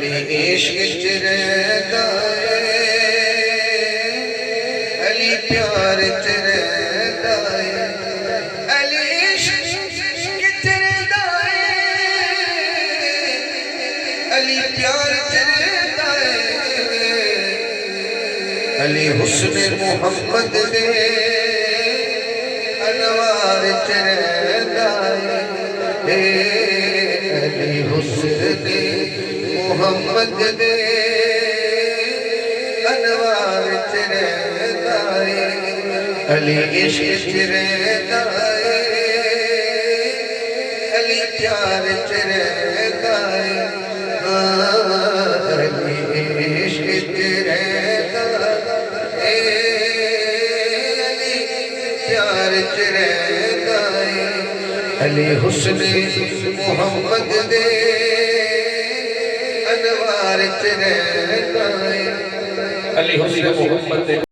अली इश्क च रहंदा है, अली प्यार च रहंदा है, अली इश्क च रहंदा है, अली प्यार च रहंदा है, अली हुस्न मुहम्मद दे अनवार च रहंदा है, अली हुस्न मुहम्मद दे अनवार च रहंदा है, अली इश्क च रहंदा है, अली प्यार च रहंदा है, अली इश्क च रहंदा है, अली प्यार च रहंदा है, अली हुस्न मुहम्मद दे अनवार च रहंदा है, अली हुस्न मुहम्मद दे